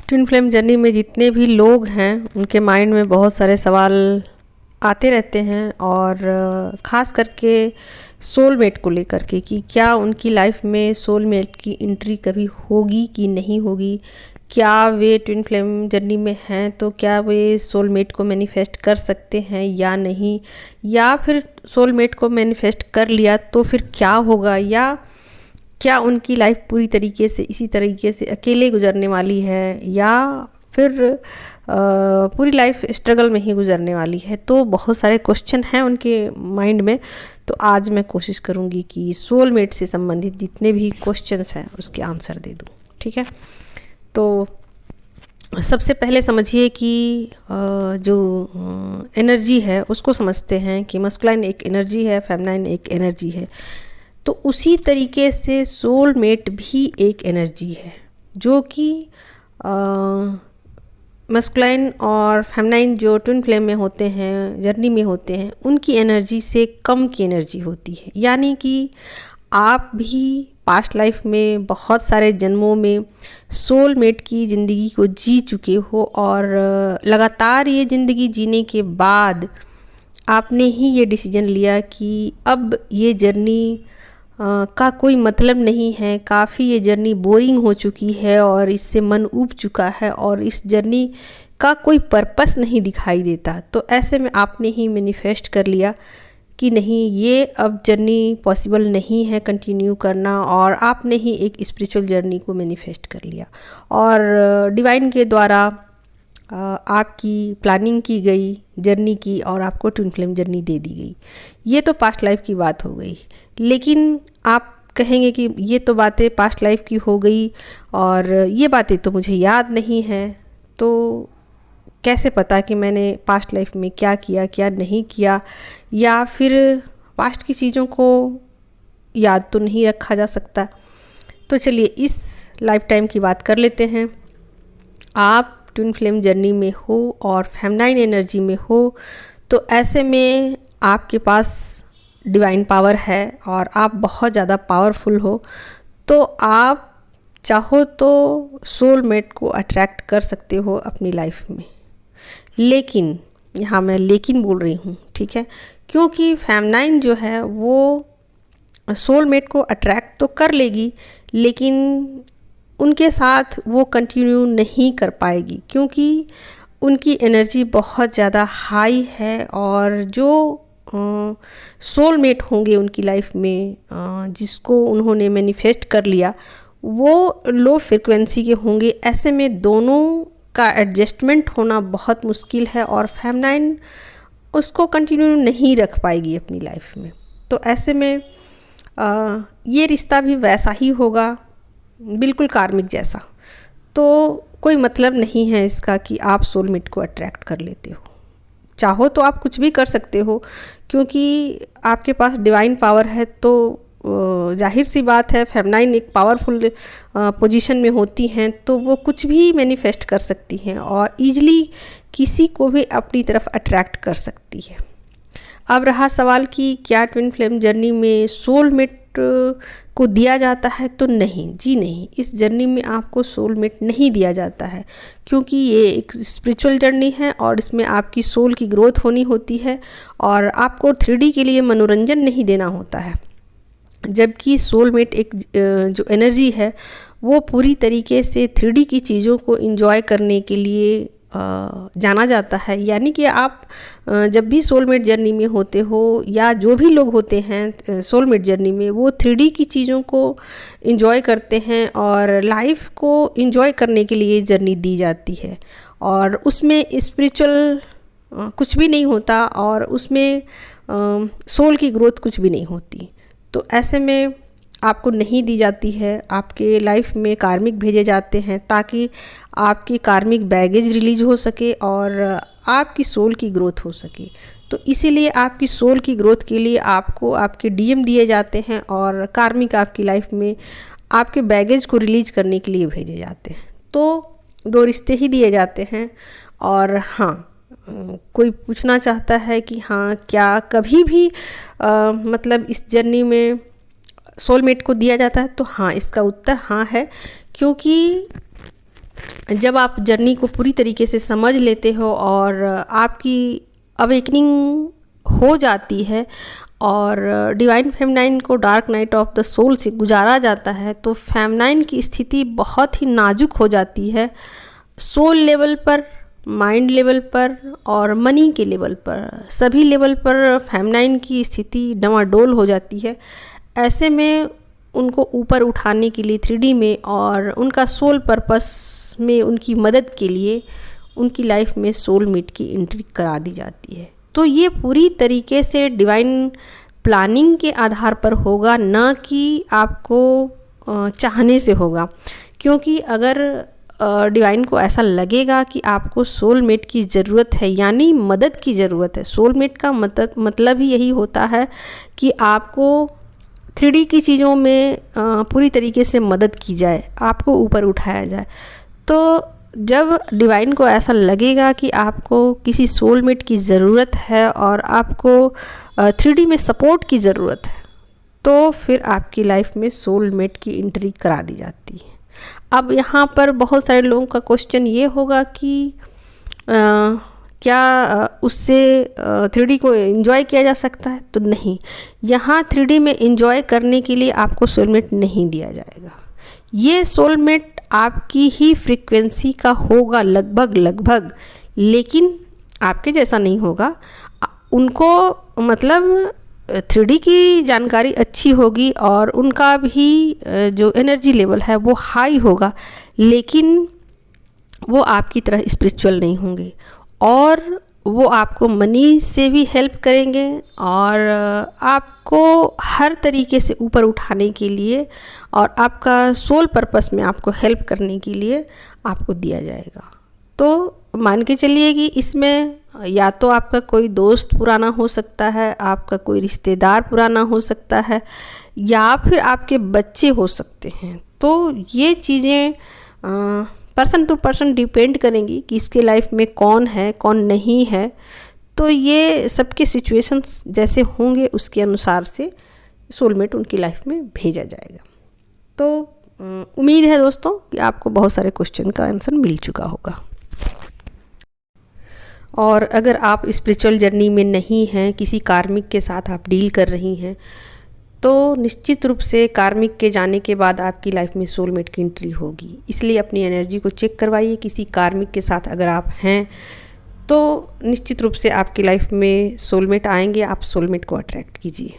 Twin flame journey में जितने भी लोग हैं उनके माइंड में बहुत सारे सवाल आते रहते हैं, और ख़ास करके सोलमेट को लेकर के कि क्या उनकी लाइफ में सोलमेट की एंट्री कभी होगी कि नहीं होगी। क्या वे ट्विन फ्लेम जर्नी में हैं तो क्या वे सोलमेट को मैनिफेस्ट कर सकते हैं या नहीं, या फिर सोलमेट को मैनिफेस्ट कर लिया तो फिर क्या होगा, या क्या उनकी लाइफ पूरी तरीके से इसी तरीके से अकेले गुजरने वाली है, या फिर पूरी लाइफ स्ट्रगल में ही गुजरने वाली है। तो बहुत सारे क्वेश्चन हैं उनके माइंड में। तो आज मैं कोशिश करूँगी कि सोलमेट से संबंधित जितने भी क्वेश्चंस हैं उसके आंसर दे दूँ। ठीक है, तो सबसे पहले समझिए कि जो एनर्जी है उसको समझते हैं कि मस्कुलाइन एक एनर्जी है, फेमिनाइन एक एनर्जी है। तो उसी तरीके से सोलमेट भी एक एनर्जी है जो कि मस्कुलाइन और फेमिनाइन जो ट्विन फ्लेम में होते हैं, जर्नी में होते हैं, उनकी एनर्जी से कम की एनर्जी होती है। यानी कि आप भी पास्ट लाइफ में बहुत सारे जन्मों में सोलमेट की ज़िंदगी को जी चुके हो, और लगातार ये ज़िंदगी जीने के बाद आपने ही ये डिसीजन लिया कि अब ये जर्नी का कोई मतलब नहीं है, काफ़ी ये जर्नी बोरिंग हो चुकी है और इससे मन ऊब चुका है और इस जर्नी का कोई पर्पस नहीं दिखाई देता। तो ऐसे में आपने ही मैनिफेस्ट कर लिया कि नहीं, ये अब जर्नी पॉसिबल नहीं है कंटिन्यू करना, और आपने ही एक स्पिरिचुअल जर्नी को मैनिफेस्ट कर लिया और डिवाइन के द्वारा आपकी प्लानिंग की गई जर्नी की और आपको ट्विन फ्लेम जर्नी दे दी गई। ये तो पास्ट लाइफ की बात हो गई। लेकिन आप कहेंगे कि ये तो बातें पास्ट लाइफ की हो गई और ये बातें तो मुझे याद नहीं है, तो कैसे पता कि मैंने पास्ट लाइफ में क्या किया क्या नहीं किया, या फिर पास्ट की चीज़ों को याद तो नहीं रखा जा सकता। तो चलिए इस लाइफ टाइम की बात कर लेते हैं। आप ट्विन फ्लेम जर्नी में हो और फेमिनाइन एनर्जी में हो, तो ऐसे में आपके पास डिवाइन पावर है और आप बहुत ज़्यादा पावरफुल हो। तो आप चाहो तो सोलमेट को अट्रैक्ट कर सकते हो अपनी लाइफ में। लेकिन यहाँ मैं लेकिन बोल रही हूँ, ठीक है, क्योंकि फेमिनाइन जो है वो सोलमेट को अट्रैक्ट तो कर लेगी, लेकिन उनके साथ वो कंटिन्यू नहीं कर पाएगी क्योंकि उनकी एनर्जी बहुत ज़्यादा हाई है। और जो सोलमेट होंगे उनकी लाइफ में, जिसको उन्होंने मैनिफेस्ट कर लिया, वो लो फ्रिक्वेंसी के होंगे। ऐसे में दोनों का एडजस्टमेंट होना बहुत मुश्किल है और फेमिनाइन उसको कंटिन्यू नहीं रख पाएगी अपनी लाइफ में। तो ऐसे में ये रिश्ता भी वैसा ही होगा, बिल्कुल कार्मिक जैसा। तो कोई मतलब नहीं है इसका कि आप सोलमेट को अट्रैक्ट कर लेते हो। चाहो तो आप कुछ भी कर सकते हो, क्योंकि आपके पास डिवाइन पावर है। तो जाहिर सी बात है, फेमिनाइन एक पावरफुल पोजीशन में होती हैं तो वो कुछ भी मैनिफेस्ट कर सकती हैं और ईजिली किसी को भी अपनी तरफ अट्रैक्ट कर सकती है। अब रहा सवाल कि क्या ट्विन फ्लेम जर्नी में सोलमेट को दिया जाता है, तो नहीं जी नहीं, इस जर्नी में आपको सोलमेट नहीं दिया जाता है, क्योंकि ये एक स्पिरिचुअल जर्नी है और इसमें आपकी सोल की ग्रोथ होनी होती है और आपको 3D के लिए मनोरंजन नहीं देना होता है। जबकि सोलमेट एक जो एनर्जी है वो पूरी तरीके से 3D की चीज़ों को एंजॉय करने के लिए जाना जाता है। यानी कि आप जब भी सोलमेट जर्नी में होते हो, या जो भी लोग होते हैं सोलमेट जर्नी में, वो 3D की चीज़ों को एंजॉय करते हैं और लाइफ को एंजॉय करने के लिए जर्नी दी जाती है। और उसमें स्पिरिचुअल कुछ भी नहीं होता और उसमें सोल की ग्रोथ कुछ भी नहीं होती। तो ऐसे में आपको नहीं दी जाती है। आपके लाइफ में कार्मिक भेजे जाते हैं ताकि आपकी कार्मिक बैगेज रिलीज हो सके और आपकी सोल की ग्रोथ हो सके। तो इसीलिए आपकी सोल की ग्रोथ के लिए आपको आपके डीएम दिए जाते हैं और कार्मिक आपकी लाइफ में आपके बैगेज को रिलीज करने के लिए भेजे जाते हैं। तो 2 रिश्ते ही दिए जाते हैं। और हाँ, कोई पूछना चाहता है कि हाँ, क्या कभी भी मतलब इस जर्नी में सोलमेट को दिया जाता है, तो हाँ, इसका उत्तर हाँ है, क्योंकि जब आप जर्नी को पूरी तरीके से समझ लेते हो और आपकी अवेकनिंग हो जाती है और डिवाइन फेमिनाइन को dark night of the soul से गुजारा जाता है, तो फेमिनाइन की स्थिति बहुत ही नाजुक हो जाती है, सोल लेवल पर, माइंड लेवल पर और मनी के लेवल पर, सभी लेवल पर फेमिनाइन की स्थिति डमाडोल हो जाती है। ऐसे में उनको ऊपर उठाने के लिए 3D में और उनका सोल पर्पस में उनकी मदद के लिए उनकी लाइफ में सोलमेट की एंट्री करा दी जाती है। तो ये पूरी तरीके से डिवाइन प्लानिंग के आधार पर होगा, ना कि आपको चाहने से होगा। क्योंकि अगर डिवाइन को ऐसा लगेगा कि आपको सोलमेट की ज़रूरत है, यानी मदद की ज़रूरत है, सोलमेट का मतलब ही यही होता है कि आपको 3D की चीज़ों में पूरी तरीके से मदद की जाए, आपको ऊपर उठाया जाए। तो जब डिवाइन को ऐसा लगेगा कि आपको किसी सोलमेट की ज़रूरत है और आपको 3D में सपोर्ट की ज़रूरत है, तो फिर आपकी लाइफ में सोलमेट की एंट्री करा दी जाती है। अब यहाँ पर बहुत सारे लोगों का क्वेश्चन ये होगा कि क्या उससे 3D को एंजॉय किया जा सकता है? तो नहीं, यहाँ 3D में एंजॉय करने के लिए आपको सोलमेट नहीं दिया जाएगा। ये सोलमेट आपकी ही फ्रीक्वेंसी का होगा लगभग, लेकिन आपके जैसा नहीं होगा। उनको मतलब 3D की जानकारी अच्छी होगी और उनका भी जो एनर्जी लेवल है वो हाई होगा, लेकिन वो आपकी तरह स्पिरिचुअल नहीं होंगे और वो आपको मनी से भी हेल्प करेंगे और आपको हर तरीके से ऊपर उठाने के लिए और आपका सोल पर्पस में आपको हेल्प करने के लिए आपको दिया जाएगा। तो मान के चलिए कि इसमें या तो आपका कोई दोस्त पुराना हो सकता है, आपका कोई रिश्तेदार पुराना हो सकता है, या फिर आपके बच्चे हो सकते हैं। तो ये चीज़ें पर्सन टू पर्सन डिपेंड करेंगी कि इसके लाइफ में कौन है कौन नहीं है। तो ये सबके सिचुएशंस जैसे होंगे उसके अनुसार से सोलमेट उनकी लाइफ में भेजा जाएगा। तो उम्मीद है दोस्तों कि आपको बहुत सारे क्वेश्चन का आंसर मिल चुका होगा। और अगर आप स्पिरिचुअल जर्नी में नहीं हैं, किसी कार्मिक के साथ आप डील कर रही हैं, तो निश्चित रूप से कार्मिक के जाने के बाद आपकी लाइफ में सोलमेट की एंट्री होगी। इसलिए अपनी एनर्जी को चेक करवाइए। किसी कार्मिक के साथ अगर आप हैं तो निश्चित रूप से आपकी लाइफ में सोलमेट आएंगे, आप सोलमेट को अट्रैक्ट कीजिए।